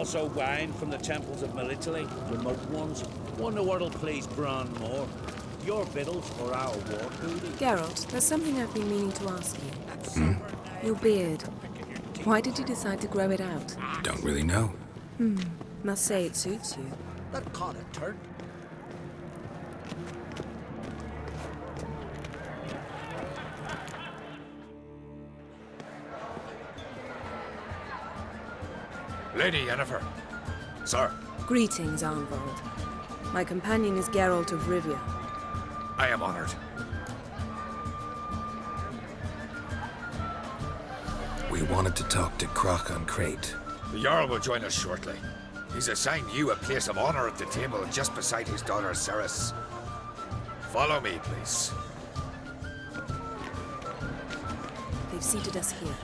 also wine from the temples of Melitele, remote ones. One the world'll please Bran more. Your victuals or our war booty? Geralt, there's something I've been meaning to ask you. Your beard. Why did you decide to grow it out? Don't really know. Must say it suits you. That caught a turn. Lady Yennefer. Sir, Greetings, Arnvald. My companion is Geralt of Rivia. I am honored. We wanted to talk to Croc on Crate. The Jarl will join us shortly. He's assigned you a place of honor at the table just beside his daughter Ceres. Follow me, please. They've seated us here.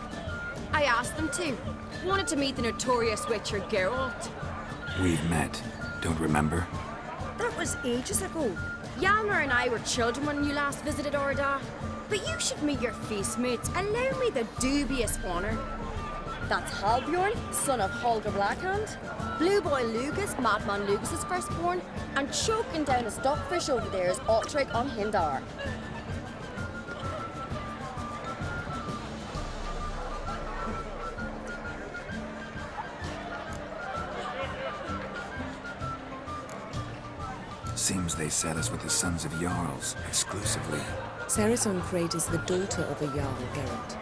I asked them to. Wanted to meet the notorious Witcher Geralt. We've met. Don't remember? That was ages ago. Hjalmar and I were children when you last visited Orda. But you should meet your feast mates. Allow me the dubious honor. That's Halbjorn, son of Holger Blackhand. Blue Boy Lugas, Madman Lugas' firstborn. And choking down a stockfish over there is Otrek on Hindar. Seems they set us with the sons of Jarls, exclusively. Ceres on Crate is the daughter of a Jarl, Geralt.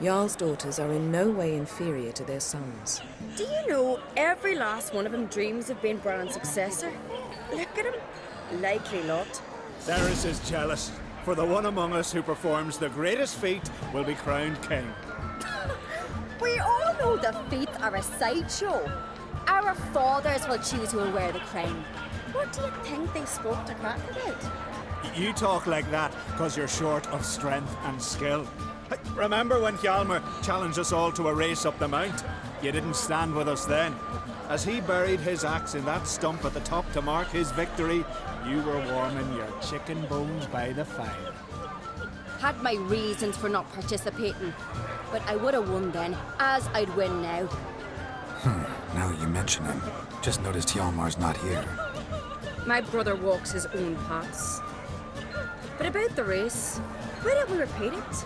Jarl's daughters are in no way inferior to their sons. Do you know every last one of them dreams of being Bran's successor? Look at him. Likely lot. Ceres is jealous, for the one among us who performs the greatest feat will be crowned king. We all know the feats are a sideshow. Our fathers will choose who will wear the crown. What do you think they spoke to Crack about? You talk like that because you're short of strength and skill. Remember when Hjalmar challenged us all to a race up the mount? You didn't stand with us then. As he buried his axe in that stump at the top to mark his victory, you were warming your chicken bones by the fire. Had my reasons for not participating, but I would have won then, as I'd win now. Now you mention him. Just noticed Hjalmar's not here. My brother walks his own paths. But about the race, why don't we repeat it?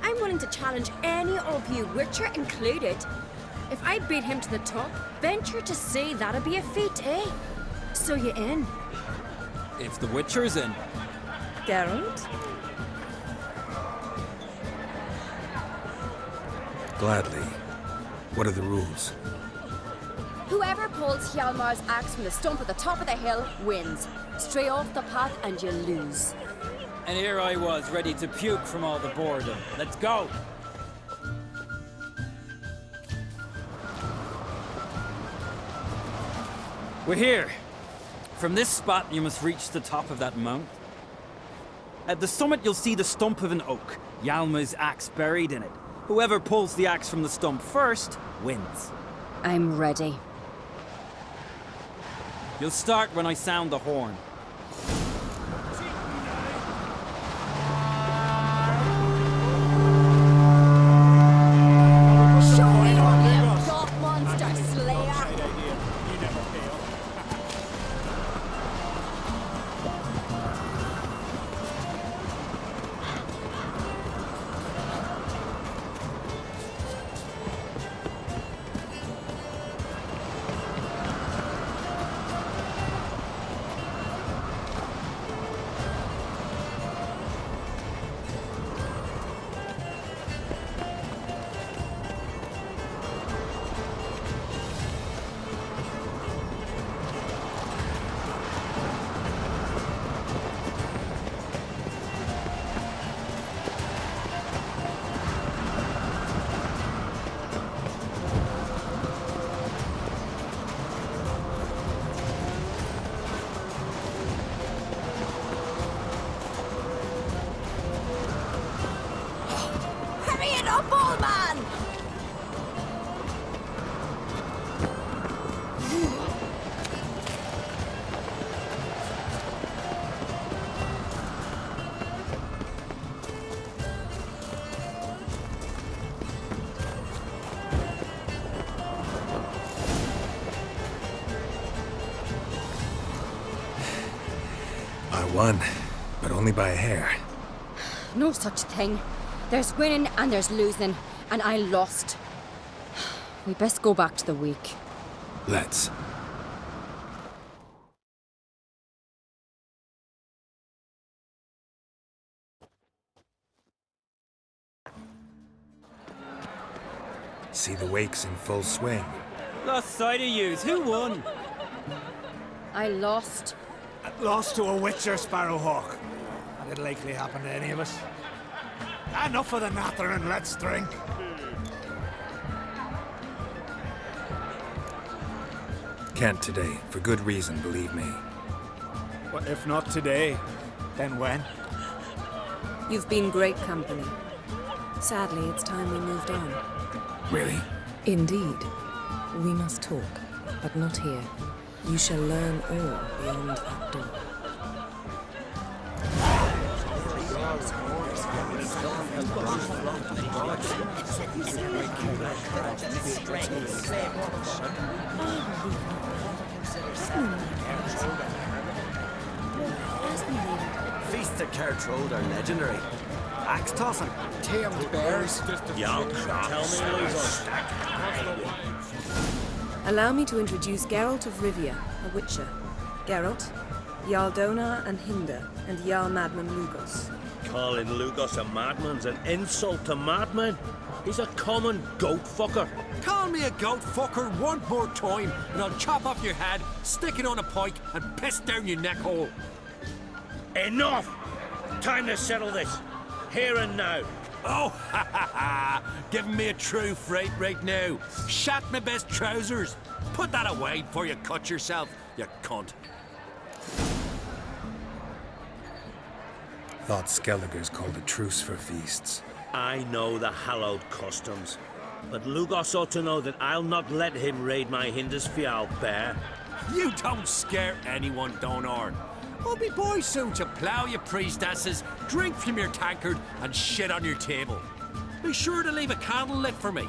I'm willing to challenge any of you, Witcher included. If I beat him to the top, venture to say that'd be a feat, eh? So you in? If the Witcher's in. Geralt? Gladly. What are the rules? Whoever pulls Hjalmar's axe from the stump at the top of the hill wins. Stray off the path and you lose. And here I was, ready to puke from all the boredom. Let's go! We're here. From this spot, you must reach the top of that mount. At the summit, you'll see the stump of an oak, Hjalmar's axe buried in it. Whoever pulls the axe from the stump first, wins. I'm ready. You'll start when I sound the horn. Show me what you've got, monster slayer! You never fail. won, but only by a hair. No such thing. There's winning and there's losing, and I lost. We best go back to the week. Let's. See the wakes in full swing. Lost sight of yous. Who won? I lost. Lost to a witcher, Sparrowhawk. That'd likely happen to any of us. Enough of the nattering, let's drink. Can't today, for good reason, believe me. But if not today, then when? You've been great company. Sadly, it's time we moved on. Really? Indeed. We must talk, but not here. You shall learn all beyond that door. Feasts at Kertrode are legendary. Axe tossing, tamed bears. Young tell me, Lucas. Allow me to introduce Geralt of Rivia, a witcher. Geralt, Jarl Donar and Hinder, and Jarl Madman Lugos. Calling Lugos a madman's an insult to madmen. He's a common goat fucker. Call me a goat fucker one more time, and I'll chop off your head, stick it on a pike, and piss down your neck hole. Enough! Time to settle this. Here and now. Oh, ha ha ha! Giving me a true fright right now. Shat my best trousers. Put that away before you cut yourself, you cunt. Thought Skelliger's called a truce for feasts. I know the hallowed customs, but Lugos ought to know that I'll not let him raid my Hindisfial bear. You don't scare anyone, Donar. I'll be boy soon to plough your priestesses, drink from your tankard, and shit on your table. Be sure to leave a candle lit for me.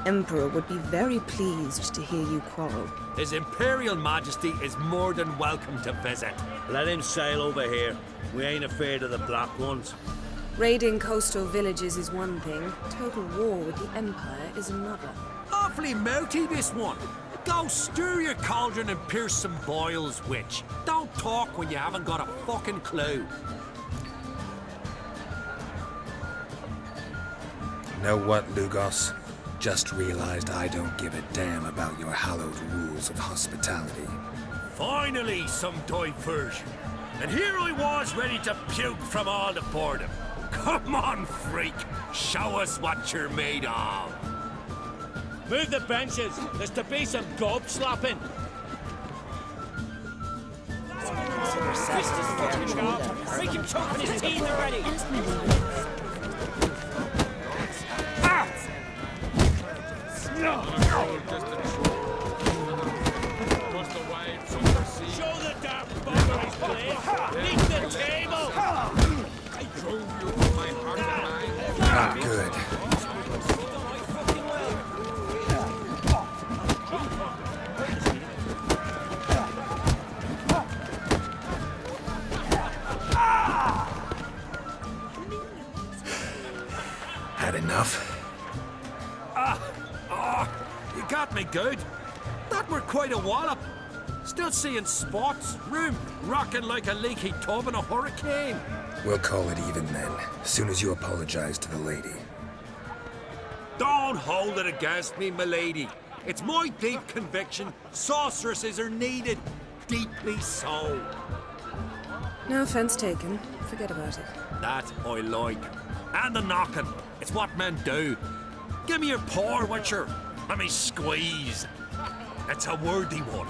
Emperor would be very pleased to hear you quarrel. His Imperial Majesty is more than welcome to visit. Let him sail over here. We ain't afraid of the black ones. Raiding coastal villages is one thing. Total war with the Empire is another. Awfully mouty, this one. Go stir your cauldron and pierce some boils, witch. Don't talk when you haven't got a fucking clue. Know what, Lugos? Just realized I don't give a damn about your hallowed rules of hospitality. Finally, some diversion. And here I was ready to puke from all the boredom. Come on, freak. Show us what you're made of. Move the benches. There's to be some gob slapping. Make him choke on his teeth already! Show the damn bugger his blade. Leave the table. I drove you with my heart and mind. Not good. Had enough? You got me good. That were quite a wallop. Still seeing spots, room rocking like a leaky tub in a hurricane. We'll call it even then, as soon as you apologize to the lady. Don't hold it against me, milady. It's my deep conviction sorceresses are needed. Deeply so. No offense taken. Forget about it. That I like. And the knocking. It's what men do. Give me your paw, Witcher. Let me squeeze. It's a worthy one.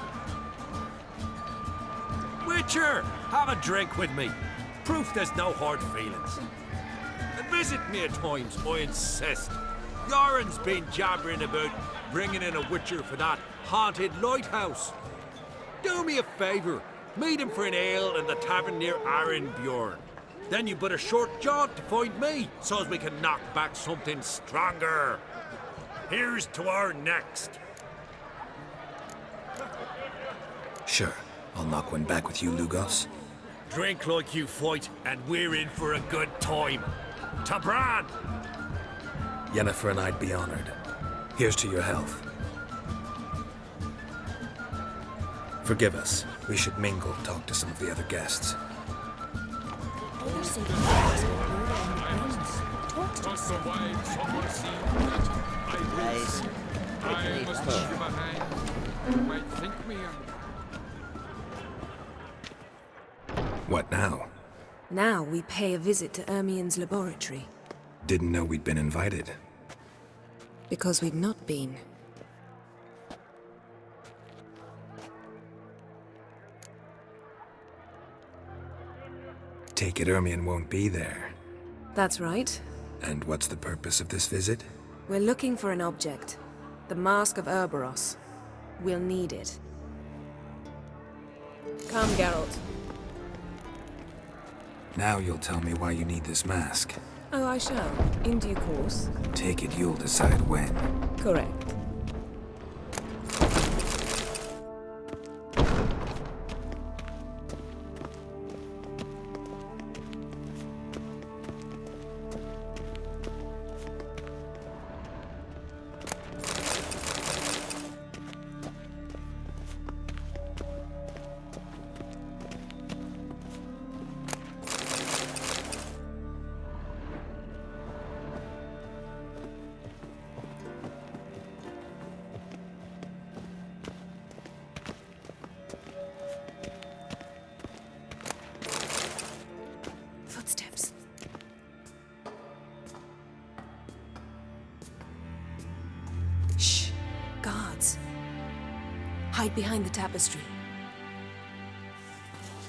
Witcher, have a drink with me. Proof there's no hard feelings. And visit me at times, I insist. Yoren's been jabbering about bringing in a Witcher for that haunted lighthouse. Do me a favour. Meet him for an ale in the tavern near Arenbjorn. Then you but a short jaunt to find me, so as we can knock back something stronger. Here's to our next. Sure, I'll knock one back with you, Lugos. Drink like you fight, and we're in for a good time. Tabran! Yennefer and I'd be honored. Here's to your health. Forgive us. We should mingle, talk to some of the other guests. They're saying talk to us. Guys, What now? Now we pay a visit to Ermien's laboratory. Didn't know we'd been invited. Because we've not been. Take it Ermien won't be there. That's right. And what's the purpose of this visit? We're looking for an object. The Mask of Ouroboros. We'll need it. Come, Geralt. Now you'll tell me why you need this mask. Oh, I shall. In due course. Take it you'll decide when. Correct. Footsteps. Shh. Guards. Hide behind the tapestry.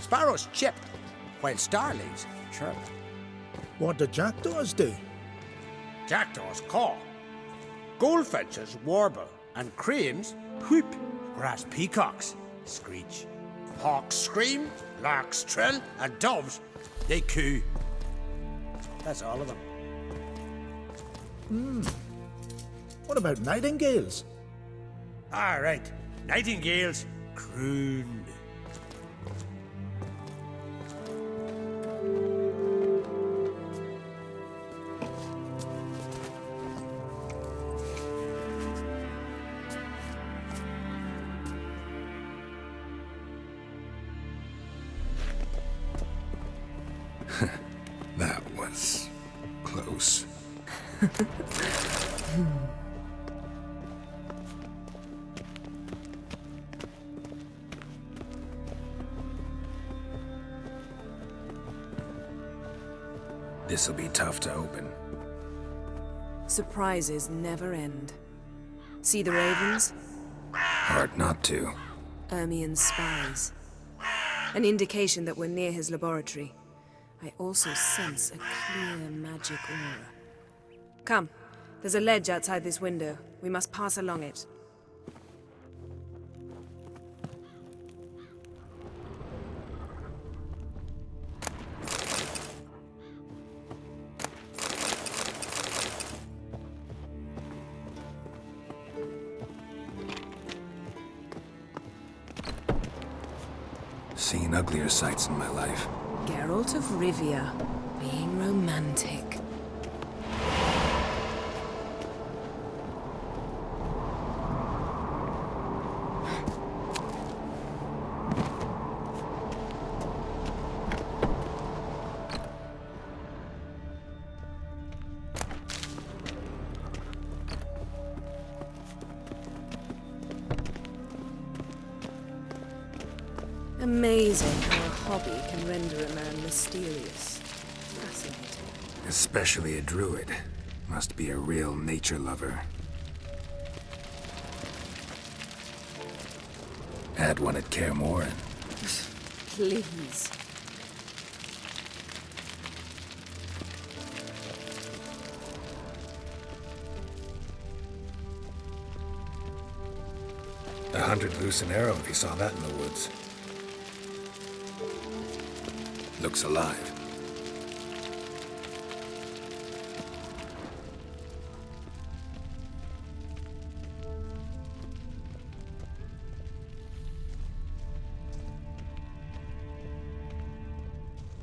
Sparrows chip, while starlings chirp. What do jackdaws do? Jackdaws caw. Goldfinches warble, and cranes whoop, whereas peacocks screech. Hawks scream, larks trill, and doves, they coo. That's all of them. What about nightingales? All right, nightingales croon. That was close. This'll be tough to open. Surprises never end. See the ravens? Hard not to. Ermien's spies. An indication that we're near his laboratory. I also sense a clear magic aura. Come, there's a ledge outside this window. We must pass along it. Seen uglier sights in my life. Geralt of Rivia, being romantic. Amazing how a hobby can render a man mysterious. Fascinating. Especially a druid. Must be a real nature lover. Had one at Kaer Morhen. Please. A hunter loose an arrow if you saw that in the woods. Looks alive.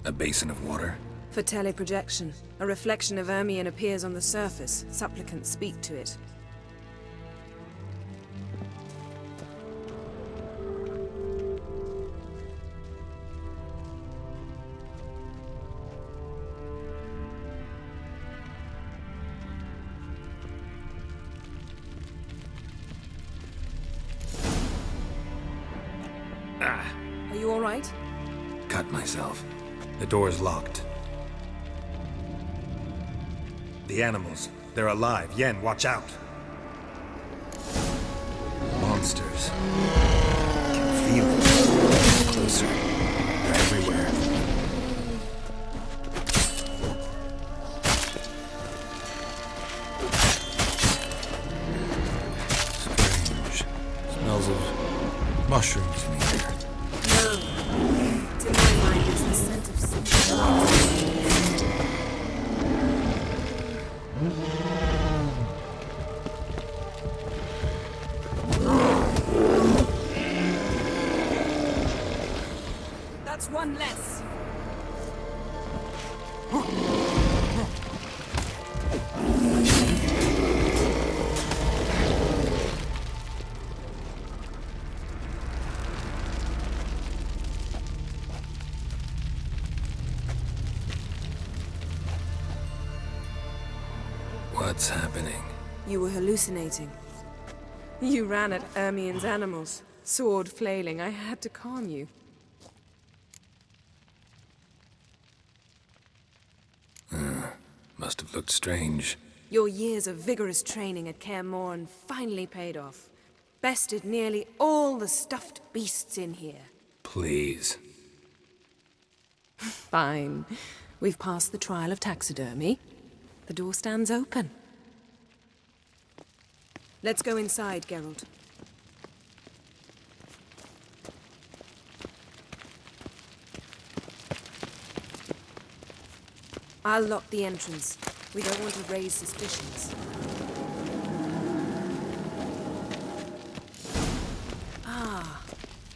A basin of water? For teleprojection. A reflection of Ermion appears on the surface. Supplicants speak to it. Are you all right? Cut myself. The door's locked. The animals. They're alive. Yen, watch out. Monsters. I can feel them. Closer. They're everywhere. Strange. Smells of mushrooms in the air. No. To my mind, it's the scent of something. That's one less. What's happening? You were hallucinating. You ran at Ermion's animals, sword flailing. I had to calm you. Must have looked strange. Your years of vigorous training at Kaer Morhen finally paid off. Bested nearly all the stuffed beasts in here. Please. Fine. We've passed the trial of taxidermy. The door stands open. Let's go inside, Geralt. I'll lock the entrance. We don't want to raise suspicions. Ah,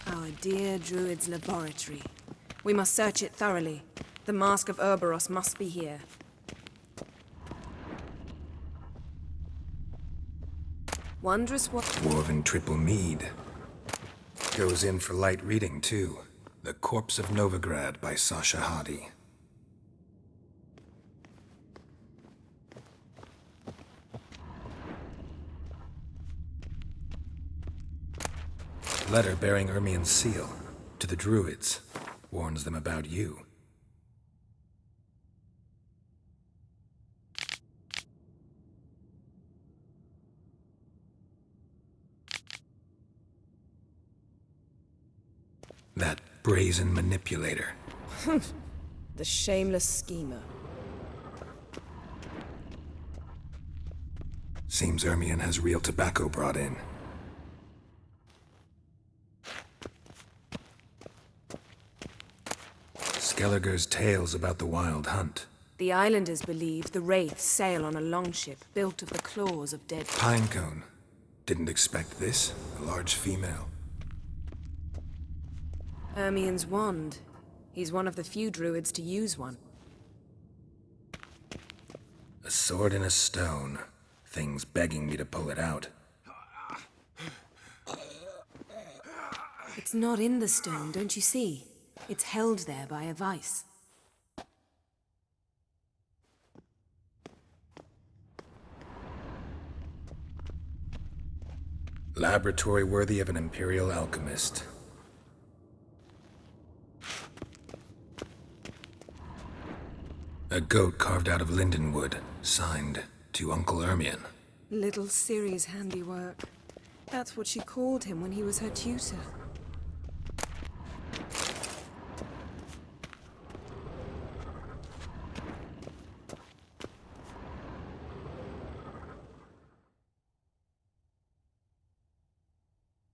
our dear Druid's laboratory. We must search it thoroughly. The Mask of AORUS must be here. Wondrous what... Dwarven triple mead. Goes in for light reading, too. The Corpse of Novigrad by Sasha Hadi. Letter bearing Ermion's seal. To the Druids. Warns them about you. That brazen manipulator. The shameless schemer. Seems Ermion has real tobacco brought in. Skelliger's tales about the Wild Hunt. The islanders believe the wraiths sail on a longship built of the claws of dead... Pinecone. Didn't expect this. A large female. Ermion's wand. He's one of the few druids to use one. A sword in a stone. Thing's begging me to pull it out. It's not in the stone, don't you see? It's held there by a vice. Laboratory worthy of an imperial alchemist. A goat carved out of lindenwood, signed to Uncle Ermion. Little Ciri's handiwork. That's what she called him when he was her tutor.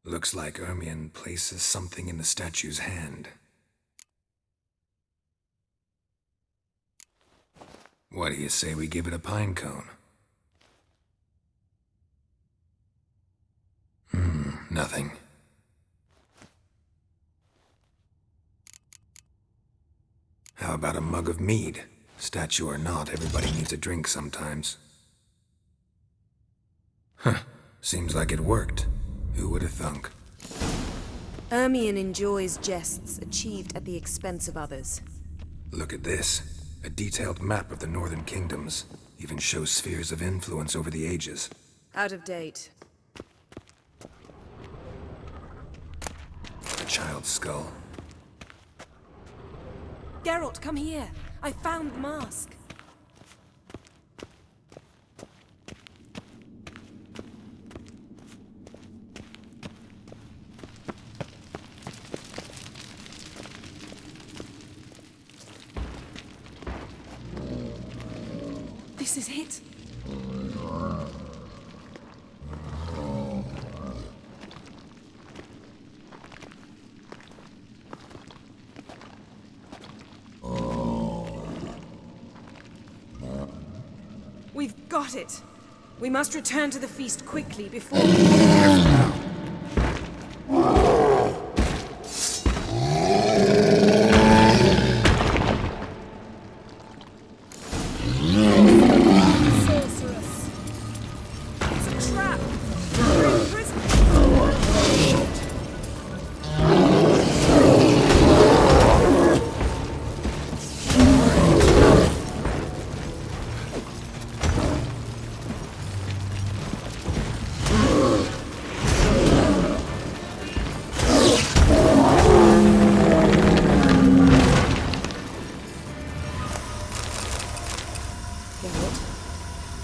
Looks like Ermion places something in the statue's hand. What do you say we give it a pine cone? Nothing. How How about a mug of mead? Statue or not, everybody needs a drink sometimes. Huh. Seems like it worked. Who would have thunk? Ermion enjoys jests achieved at the expense of others. Look at this. A detailed map of the Northern Kingdoms. Even shows spheres of influence over the ages. Out of date. A child's skull. Geralt, come here. I found the mask. This is it. We've got it. We must return to the feast quickly before... Sorceress. It's a trap. We're in prison.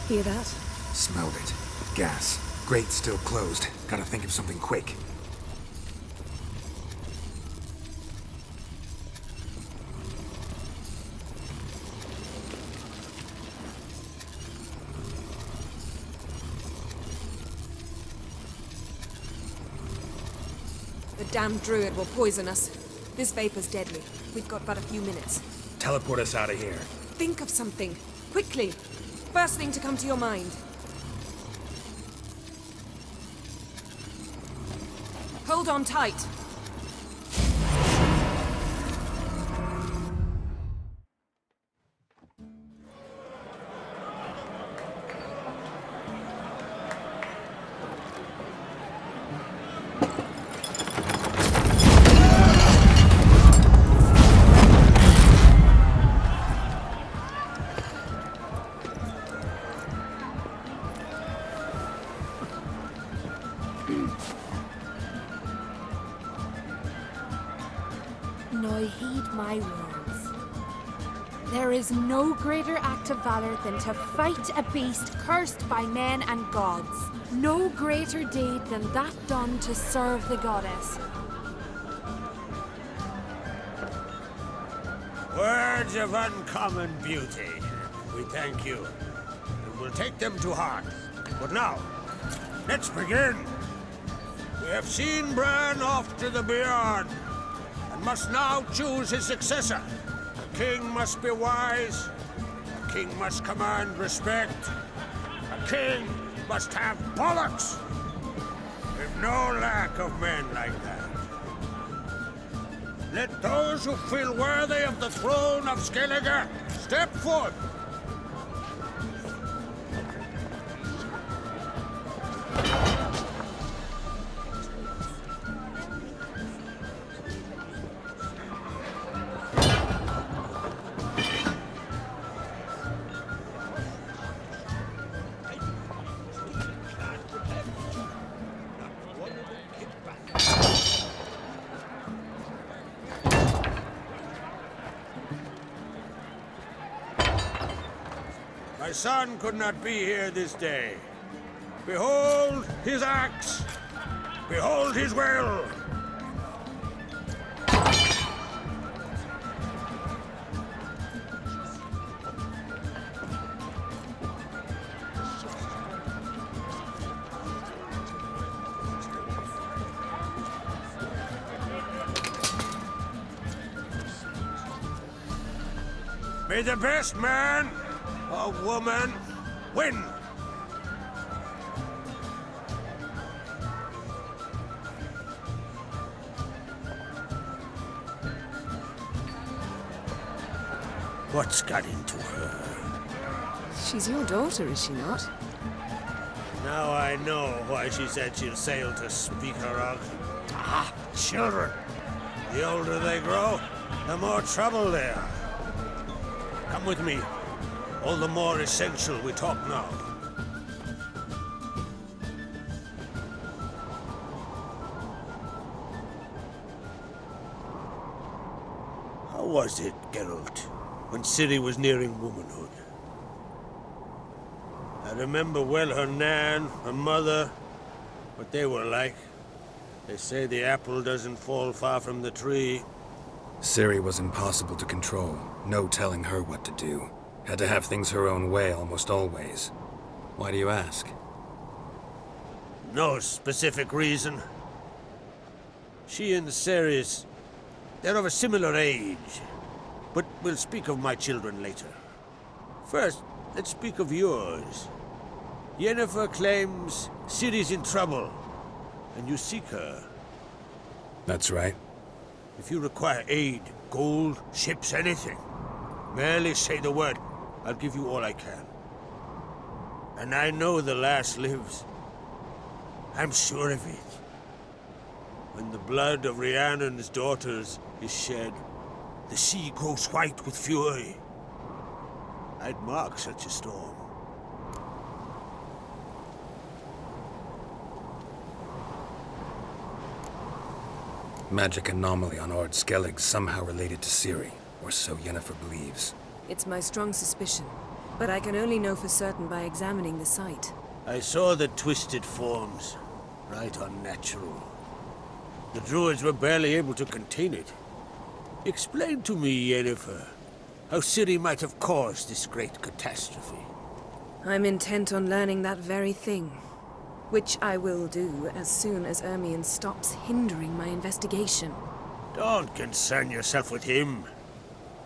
Hear that? Smelled it. Gas. Grate still closed. Gotta think of something quick. The damned druid will poison us. This vapor's deadly. We've got but a few minutes. Teleport us out of here. Think of something. Quickly. First thing to come to your mind. Hold on tight. Now heed my words. There is no greater act of valor than to fight a beast cursed by men and gods. No greater deed than that done to serve the goddess. Words of uncommon beauty. We thank you. And we'll take them to heart. But now, let's begin. We have seen Bran off to the beyond, and must now choose his successor. A king must be wise. A king must command respect. A king must have bollocks. We've no lack of men like that. Let those who feel worthy of the throne of Skellige step forth. My son could not be here this day. Behold his axe! Behold his will! May the best man or woman win! What's got into her? She's your daughter, is she not? Now I know why she said she'll sail to speak her of. Ah, children. The older they grow, the more trouble they are. Come with me. All the more essential we talk now. How was it, Geralt, when Ciri was nearing womanhood? I remember well her nan, her mother, what they were like. They say the apple doesn't fall far from the tree. Ciri was impossible to control. No telling her what to do. Had to have things her own way almost always. Why do you ask? No specific reason. She and Ceres, they're of a similar age. But we'll speak of my children later. First, let's speak of yours. Yennefer claims Ciri's in trouble, and you seek her. That's right. If you require aid, gold, ships, anything, merely say the word. I'll give you all I can. And I know the lass lives. I'm sure of it. When the blood of Rhiannon's daughters is shed, the sea grows white with fury. I'd mark such a storm. Magic anomaly on Ord Skellig somehow related to Ciri, or so Yennefer believes. It's my strong suspicion, but I can only know for certain by examining the site. I saw the twisted forms. Right unnatural. The druids were barely able to contain it. Explain to me, Yennefer, how Ciri might have caused this great catastrophe. I'm intent on learning that very thing, which I will do as soon as Ermion stops hindering my investigation. Don't concern yourself with him.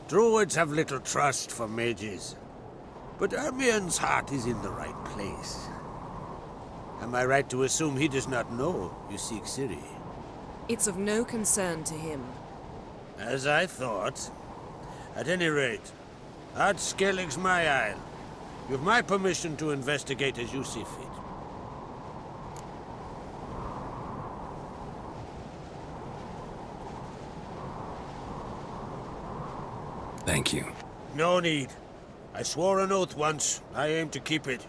Druids have little trust for mages. But Ermion's heart is in the right place. Am I right to assume he does not know you seek Ciri? It's of no concern to him. As I thought. At any rate, Ard Skellig's my isle. You've my permission to investigate as you see fit. Thank you. No need. I swore an oath once. I aim to keep it.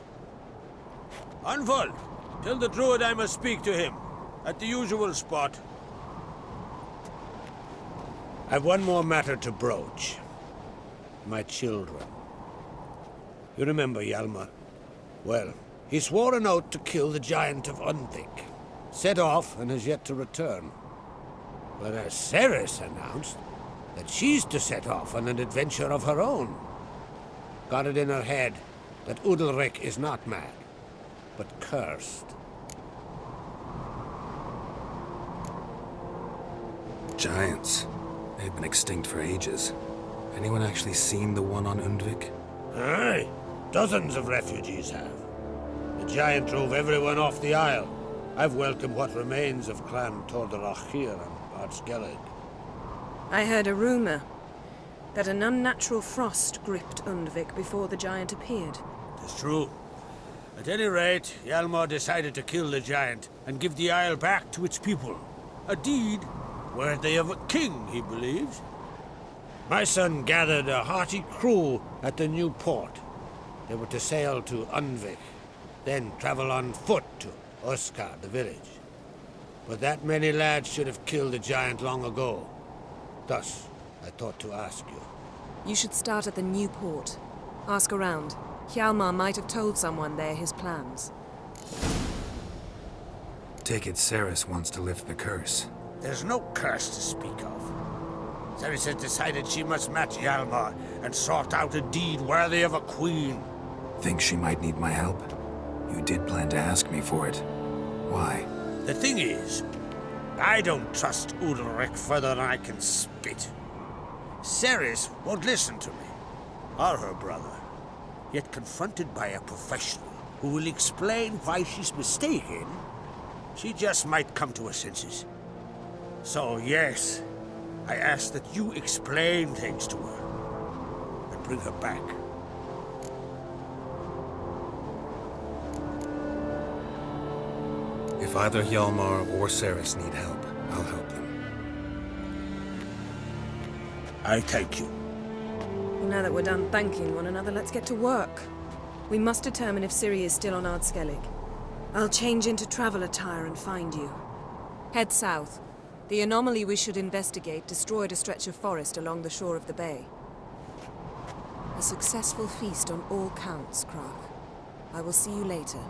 Anvald, tell the druid I must speak to him. At the usual spot. I've one more matter to broach. My children. You remember Hjalmar? Well, he swore an oath to kill the giant of Undvik. Set off and has yet to return. Whereas Ceres announced that she's to set off on an adventure of her own. Got it in her head that Udalryk is not mad, but cursed. Giants. They've been extinct for ages. Anyone actually seen the one on Undvik? Aye. Dozens of refugees have. The giant drove everyone off the isle. I've welcomed what remains of Clan Tordarach here and Ard Skellig. I heard a rumor that an unnatural frost gripped Undvik before the giant appeared. It's true. At any rate, Hjalmar decided to kill the giant and give the isle back to its people. A deed worthy of a king, he believes. My son gathered a hearty crew at the new port. They were to sail to Undvik, then travel on foot to Oskar, the village. But that many lads should have killed the giant long ago. Thus, I thought to ask you. You should start at the new port. Ask around. Hjalmar might have told someone there his plans. Take it Ceres wants to lift the curse. There's no curse to speak of. Ceres has decided she must match Hjalmar and sort out a deed worthy of a queen. Think she might need my help? You did plan to ask me for it. Why? The thing is, I don't trust Udalryk further than I can spit. Ceres won't listen to me, or her brother. Yet confronted by a professional who will explain why she's mistaken, she just might come to her senses. So yes, I ask that you explain things to her. And bring her back. If either Hjalmar or Ceres need help, I'll help them. I thank you. Now that we're done thanking one another, let's get to work. We must determine if Ciri is still on Ardskellig. I'll change into travel attire and find you. Head south. The anomaly we should investigate destroyed a stretch of forest along the shore of the bay. A successful feast on all counts, Krach. I will see you later.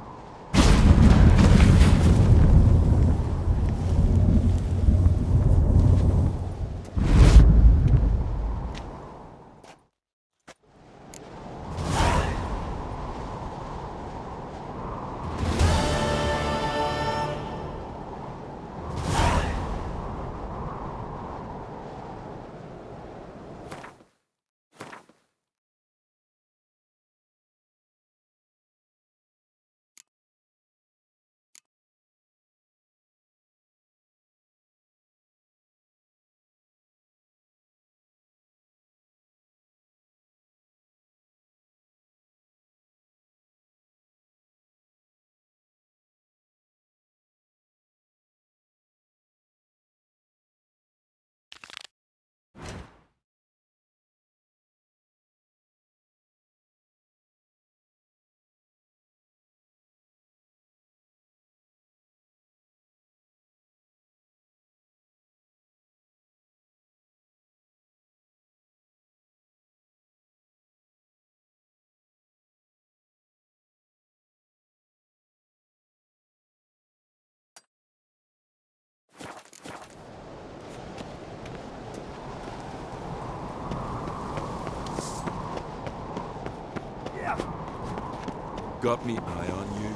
Got me eye on you.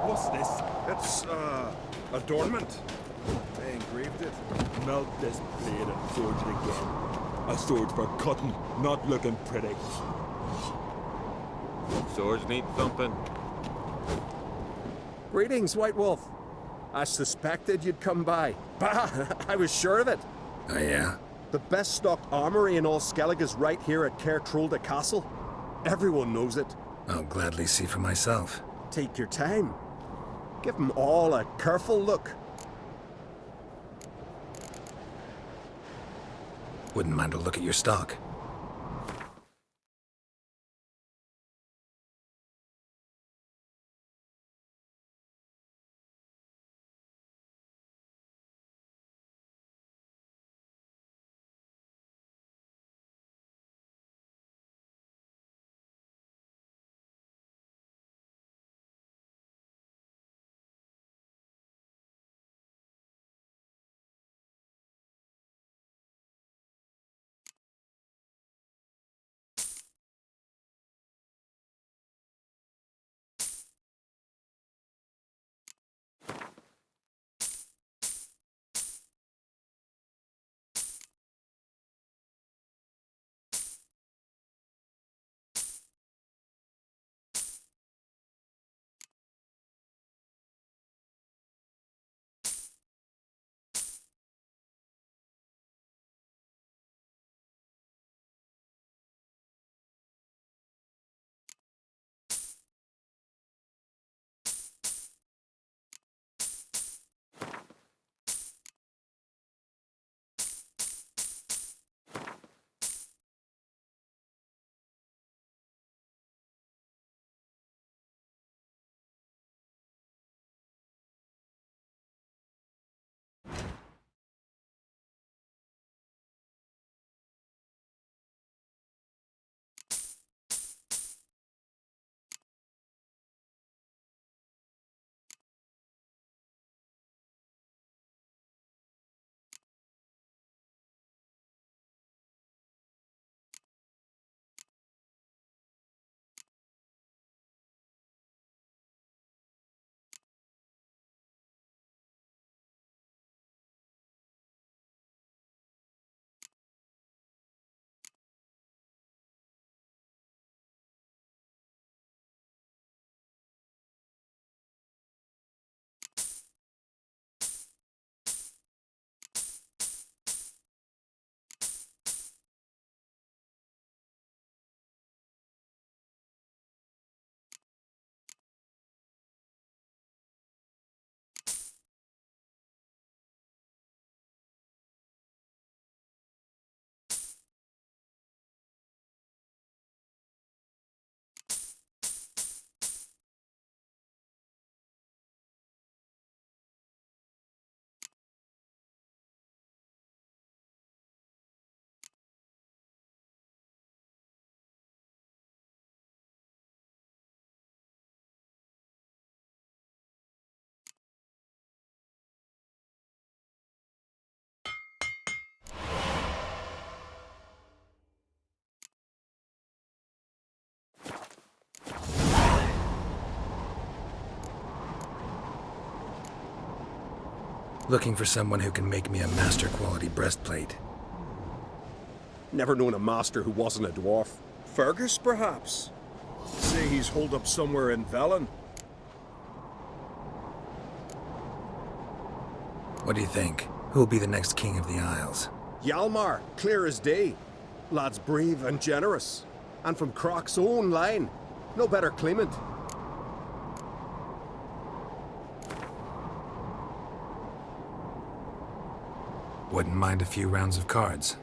What's this? It's, adornment. They engraved it. Melt this blade and forge it again. A sword for cutting, not looking pretty. Swords need thumping. Greetings, White Wolf. I suspected you'd come by. Bah! I was sure of it. Oh, yeah? The best stocked armory in all Skellig is right here at Cairtrolda Castle. Everyone knows it. I'll gladly see for myself. Take your time. Give them all a careful look. Wouldn't mind a look at your stock. Looking for someone who can make me a master-quality breastplate. Never known a master who wasn't a dwarf. Fergus, perhaps? Say he's holed up somewhere in Velen. What do you think? Who'll be the next king of the Isles? Hjalmar, clear as day. Lad's brave and generous. And from Croc's own line. No better claimant. Wouldn't mind a few rounds of cards.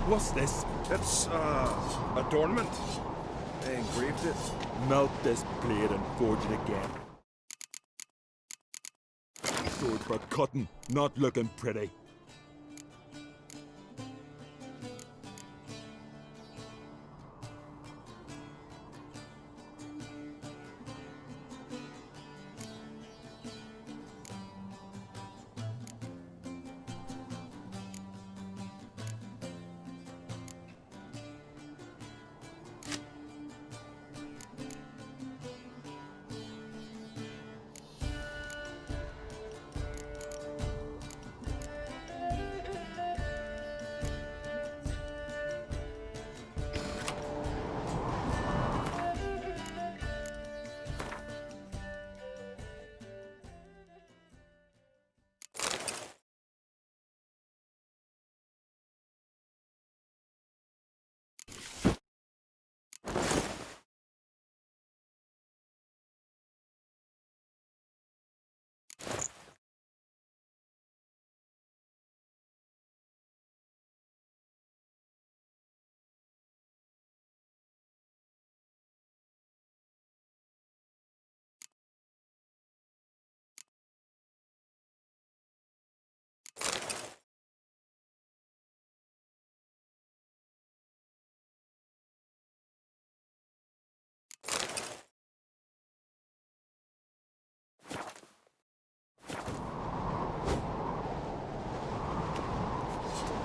What's this? It's, adornment. They engraved it. Melt this blade and forge it again. Sword for cutting, not looking pretty.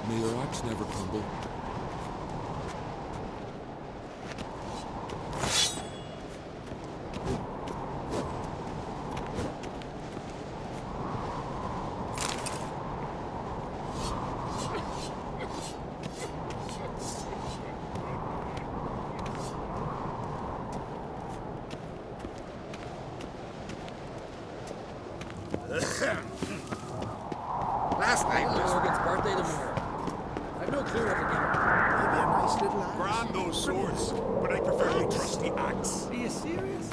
May your axe never crumble. Last night was Morgan's birthday tomorrow. I've no clue what to do. Maybe a nice little axe. Grand those swords, but I prefer the trusty axe. Are you serious?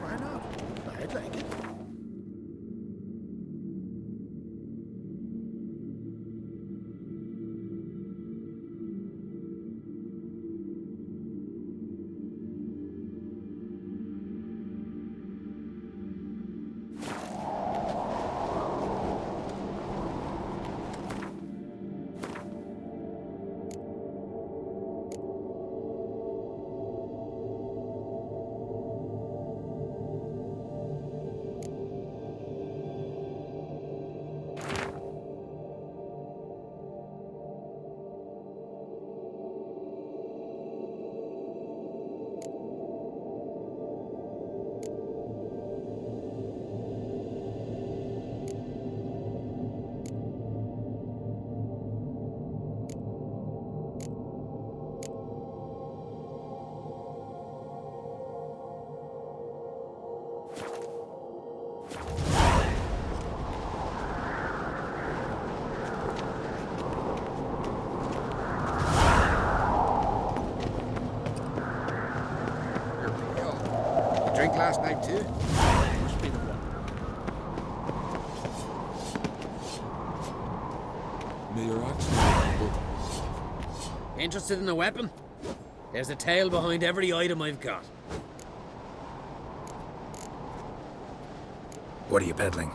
Why not? I'd like it. drink last night too? Must be the one. May your axe never crumble. Interested in a weapon? There's a tale behind every item I've got. What are you peddling?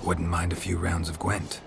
Wouldn't mind a few rounds of Gwent.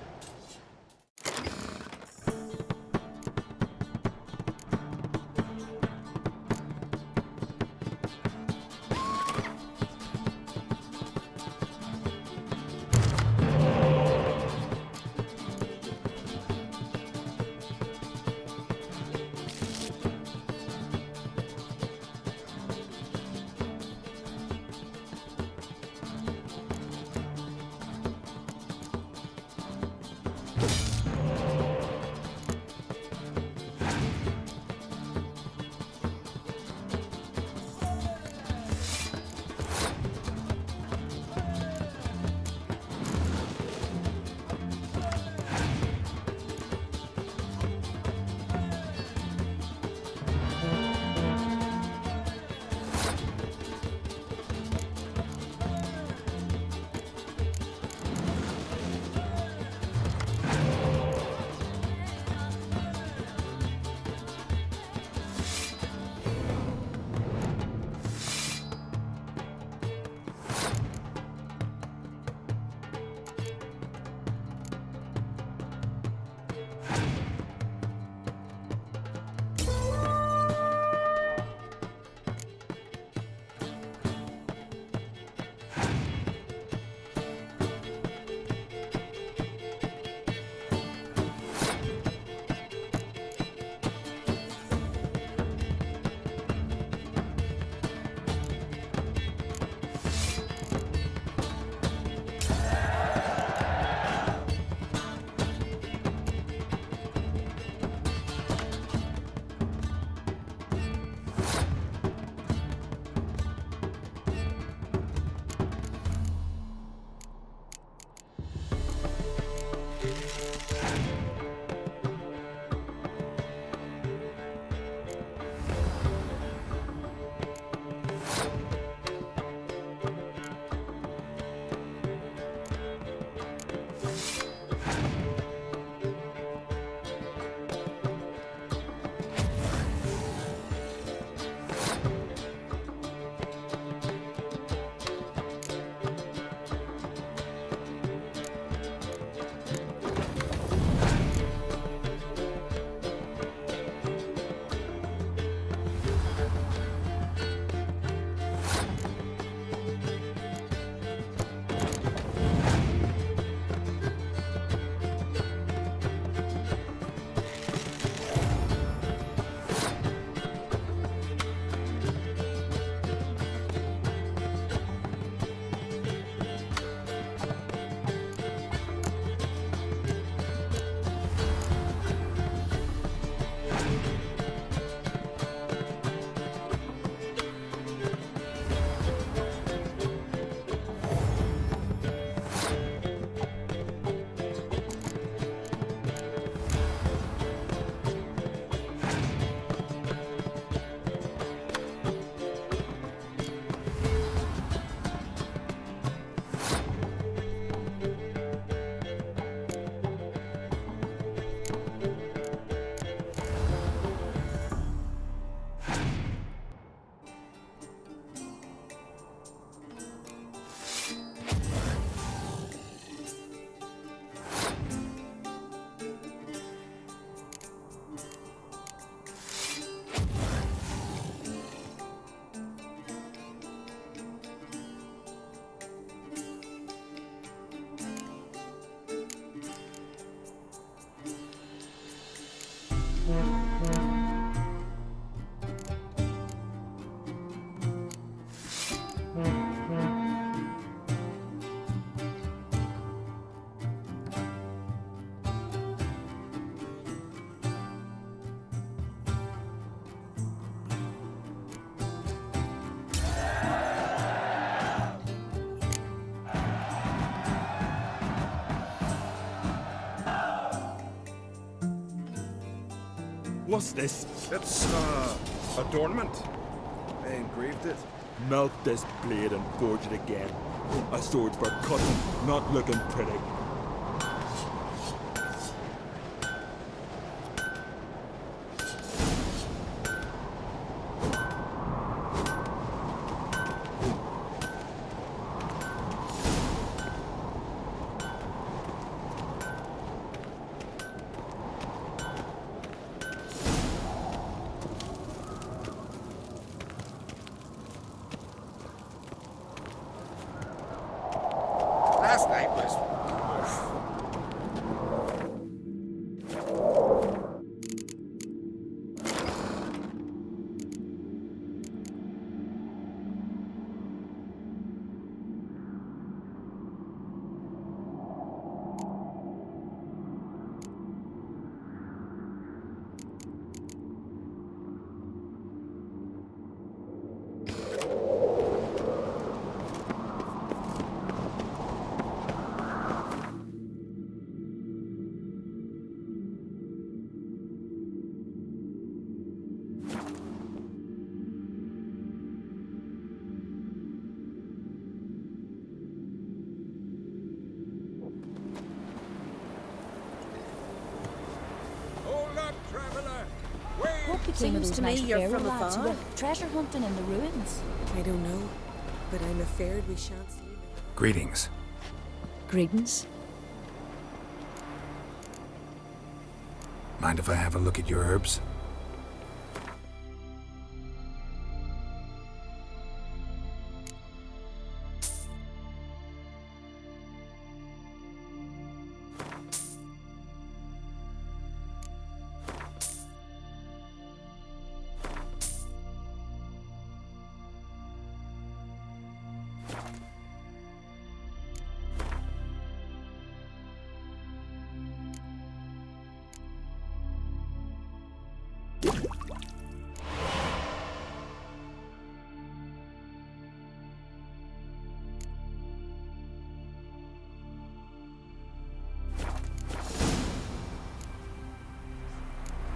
What's this? It's, adornment. I engraved it. Melt this blade and forge it again. A sword for cutting, not looking pretty. last night was... What became of those nice Pharaoh lads who went treasure hunting in the ruins? I don't know, but I'm afraid we shan't see them. Greetings. Greetings. Mind if I have a look at your herbs?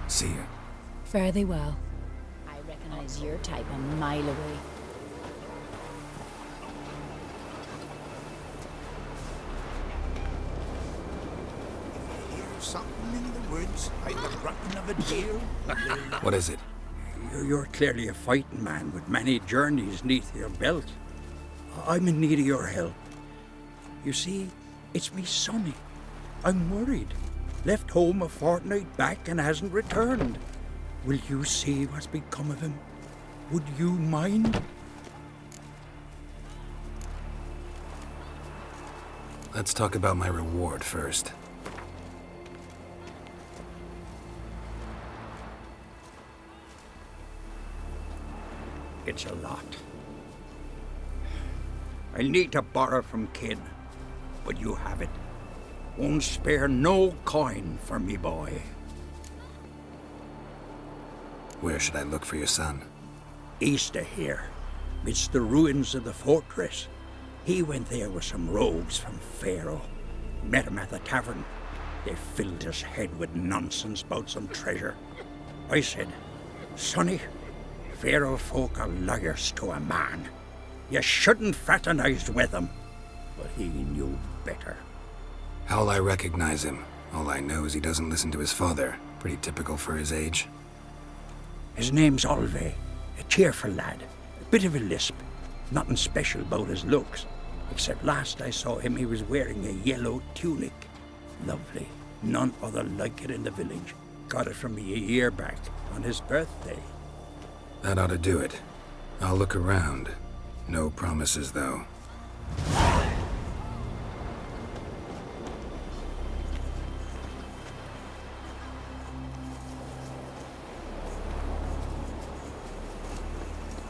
See ya. Fare thee well. I recognize your type a mile away. Hear something in the woods, like the grunting of a deer. What is it? You're clearly a fighting man with many journeys neath your belt. I'm in need of your help. You see, it's me sonny. I'm worried. Left home a fortnight back and hasn't returned. Will you see what's become of him? Would you mind? Let's talk about my reward first. It's a lot. I'll need to borrow from Kid, but you have it. Won't spare no coin for me boy. Where should I look for your son? East of here, midst the ruins of the fortress. He went there with some rogues from Pharaoh. Met him at the tavern. They filled his head with nonsense about some treasure. I said, Sonny, Pharaoh folk are liars to a man. You shouldn't fraternize with them. But he knew better. How'll I recognize him? All I know is he doesn't listen to his father. Pretty typical for his age. His name's Olve, a cheerful lad. A bit of a lisp. Nothing special about his looks. Except last I saw him, he was wearing a yellow tunic. Lovely. None other like it in the village. Got it from me a year back, on his birthday. That ought to do it. I'll look around. No promises, though.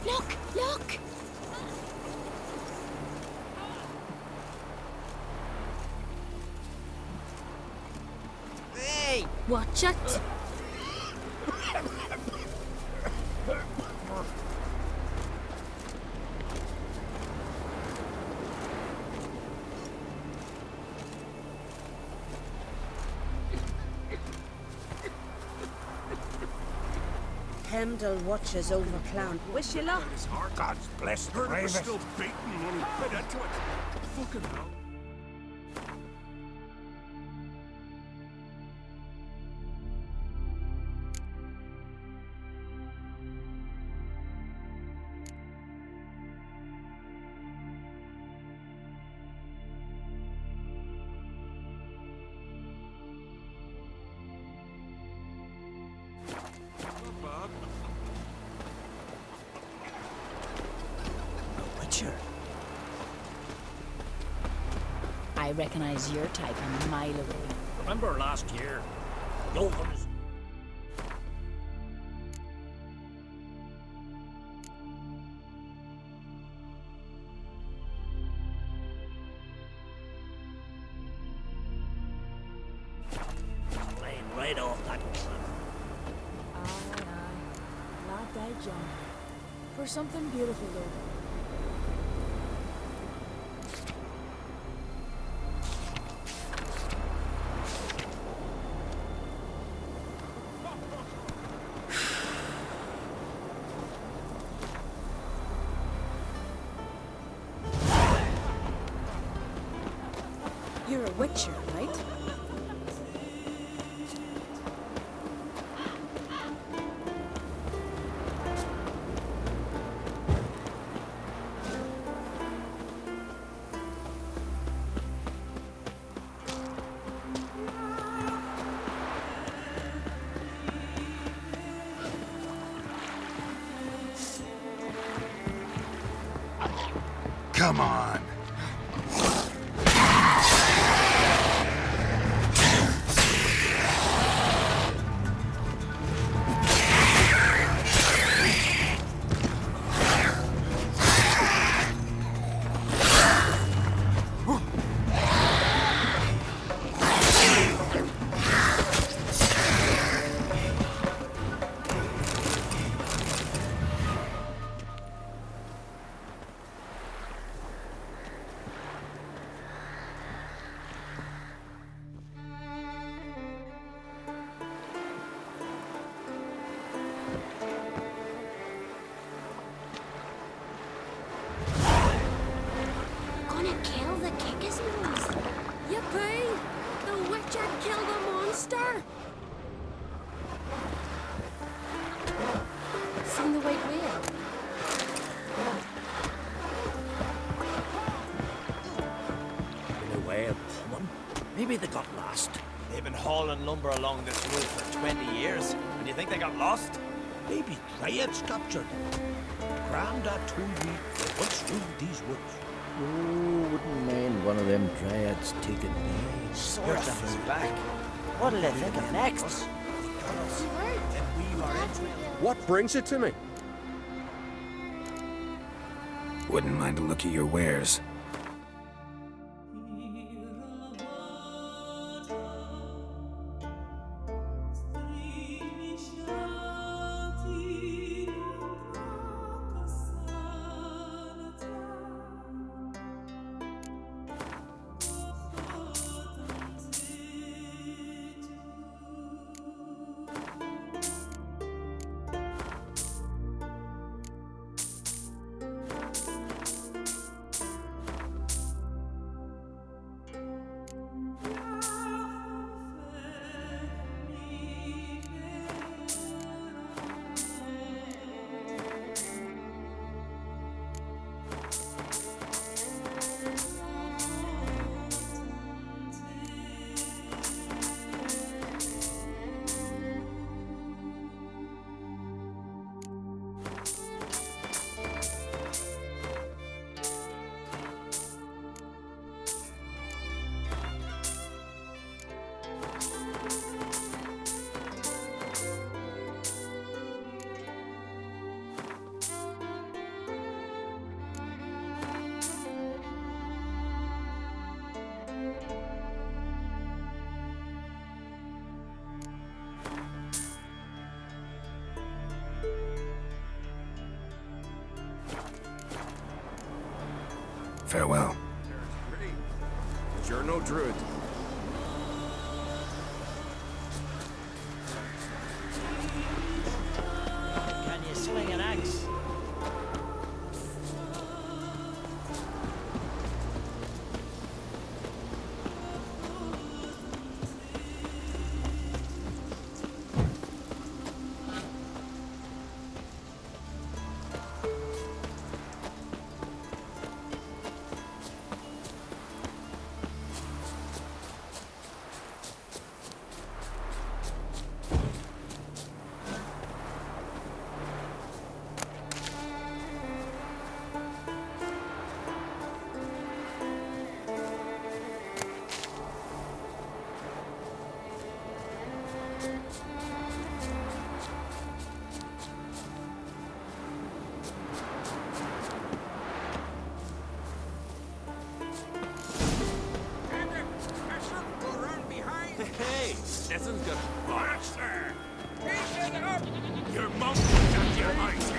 Look! Look! Hey! Watch it! Hemdall watches over Clown. Wish you luck. God's blessed the bravest. Still beating money. Put into it. Fucking hell. I I recognize your type a mile away. Remember last year? No one is... Playing right off that one. Aye. Glad they jump. For something beautiful, though. You're a witcher, right? Come on. Gonna kill the Kicka's nose. Yippee! The witch had killed a monster! Seen the white whale? In a way, coming. Maybe they got lost. They've been hauling lumber along this road for 20 years, and you think they got lost? Maybe dryads captured them. Grandad told me they once roamed these woods. Oh, wouldn't mind one of them dryads taking me. Sorceress is back. What'll they think of next? What brings it to me? Wouldn't mind a look at your wares. Farewell. But you're no druid. Can you swing an axe? This one's got faster. Your mom got your eyes.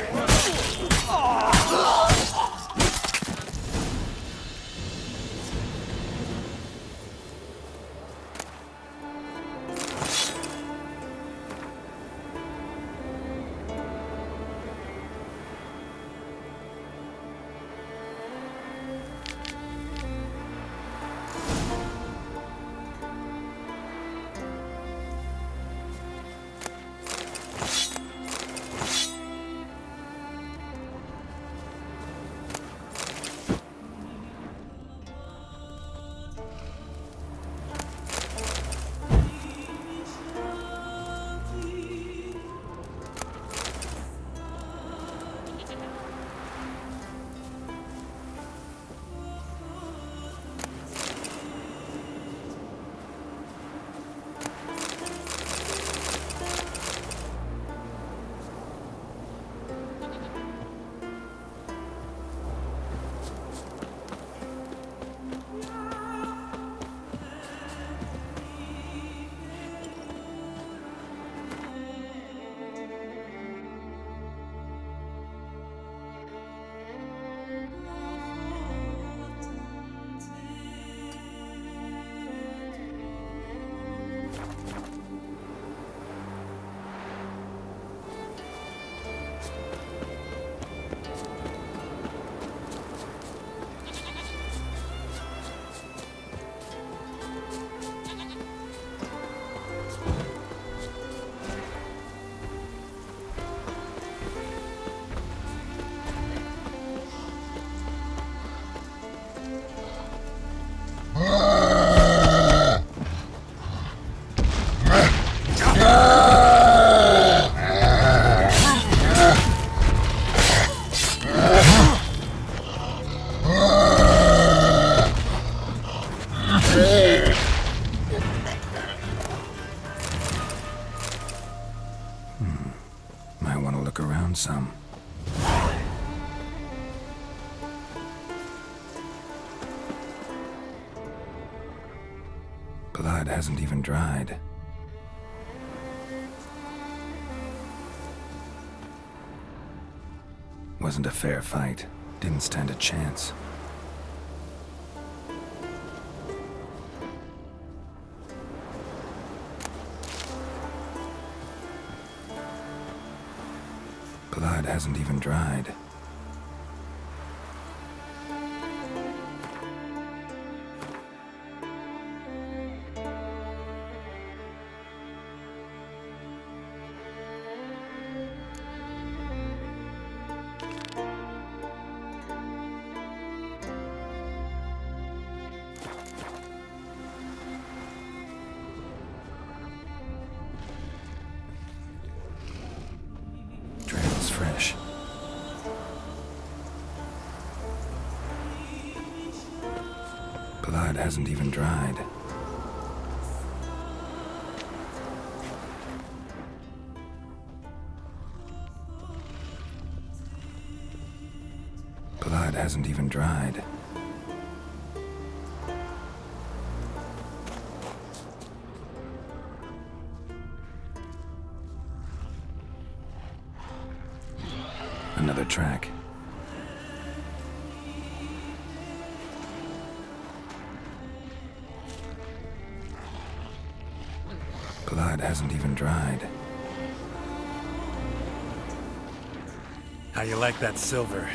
Might want to look around some. Blood hasn't even dried. Wasn't a fair fight. Didn't stand a chance. Blood hasn't even dried. Trail's fresh. Blood hasn't even dried. Blood hasn't even dried. Another track. Blood hasn't even dried. How you like that silver?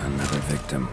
Another victim.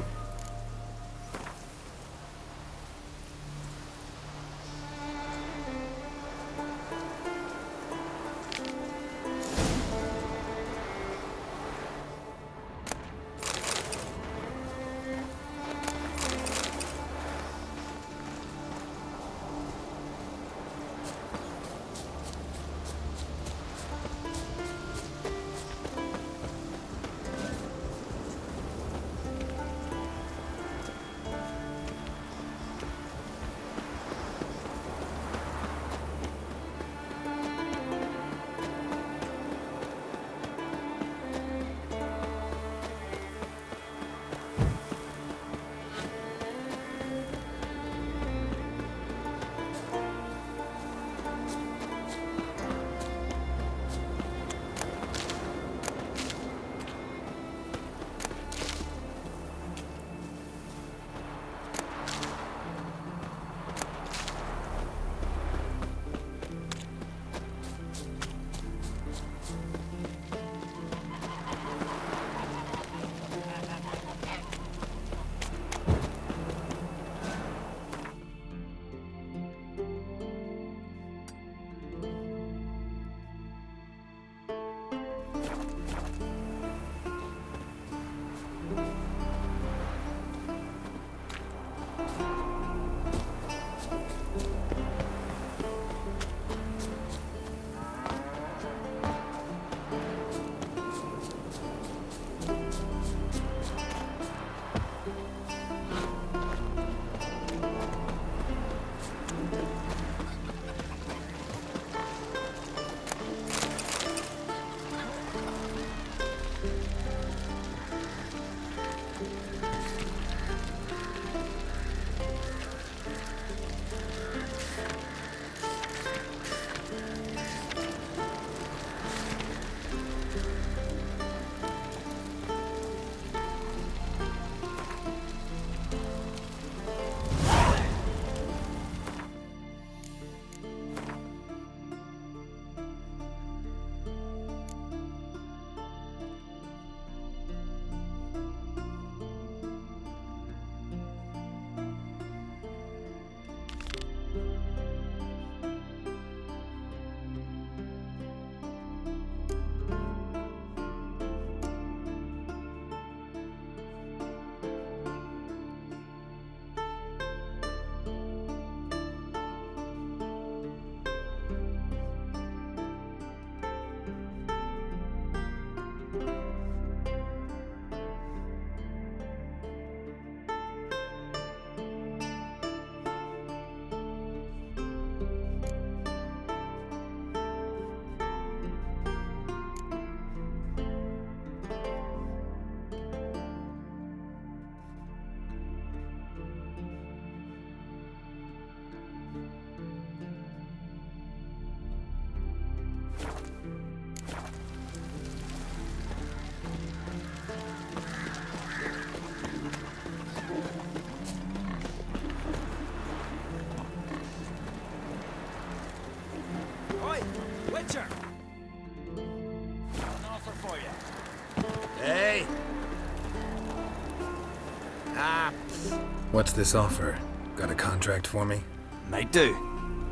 What's this offer? Got a contract for me? Might do,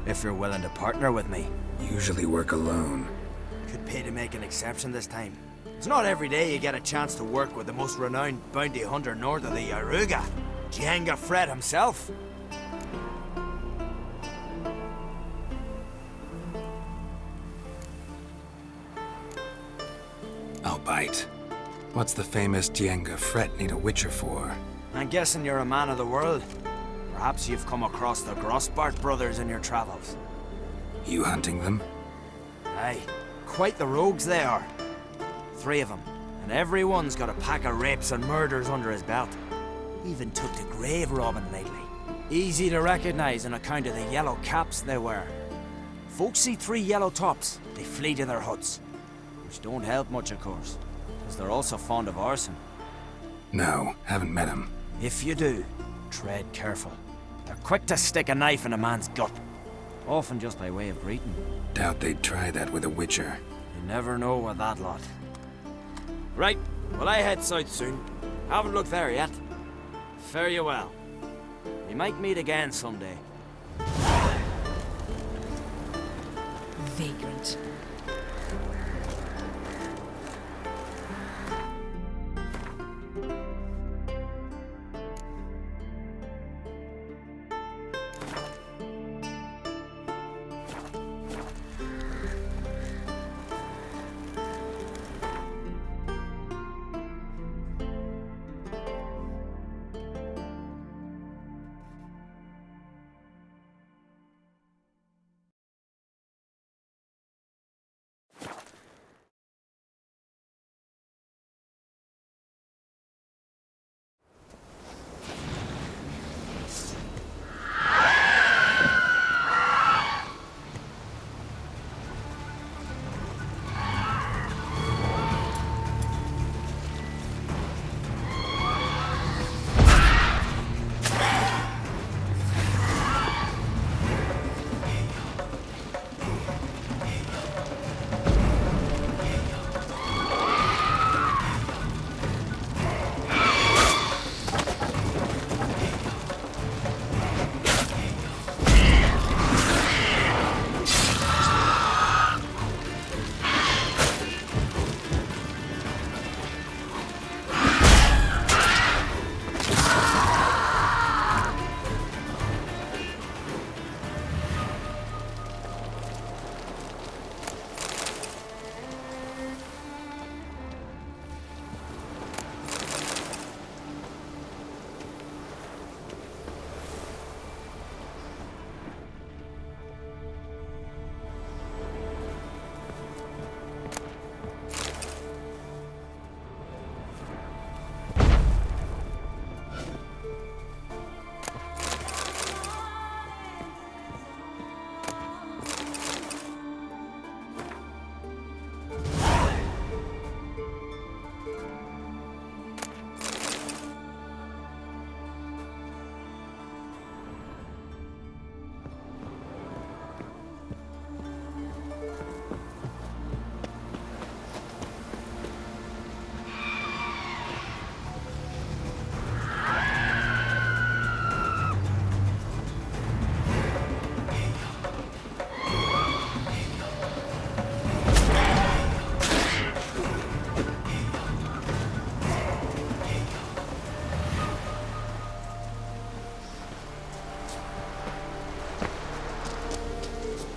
if you're willing to partner with me. Usually work alone. Could pay to make an exception this time. It's not every day you get a chance to work with the most renowned bounty hunter north of the Yaruga, Jenga Fred himself. I'll bite. What's the famous Jenga Fred need a witcher for? I'm guessing you're a man of the world. Perhaps you've come across the Grossbart brothers in your travels. You hunting them? Aye, quite the rogues they are. 3 of them, and every one's got a pack of rapes and murders under his belt. Even took to grave robbing lately. Easy to recognize on account of the yellow caps they wear. Folks see 3 yellow tops, they flee to their huts. Which don't help much, of course, because they're also fond of arson. No, haven't met him. If you do, tread careful. They're quick to stick a knife in a man's gut. Often just by way of greeting. Doubt they'd try that with a witcher. You never know with that lot. Right, well I head south soon. Haven't looked there yet. Fare you well. We might meet again someday. Vagrant.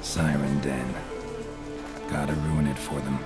Siren Den. Gotta ruin it for them.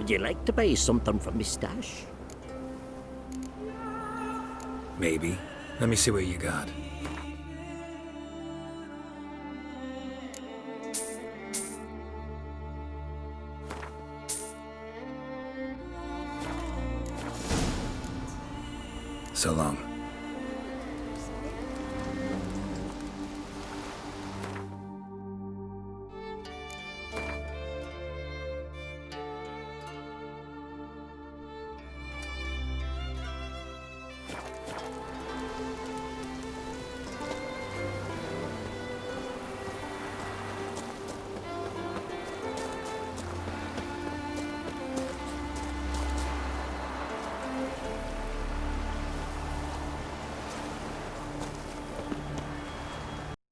Would you like to buy something from me stash? Maybe. Let me see what you got. So long.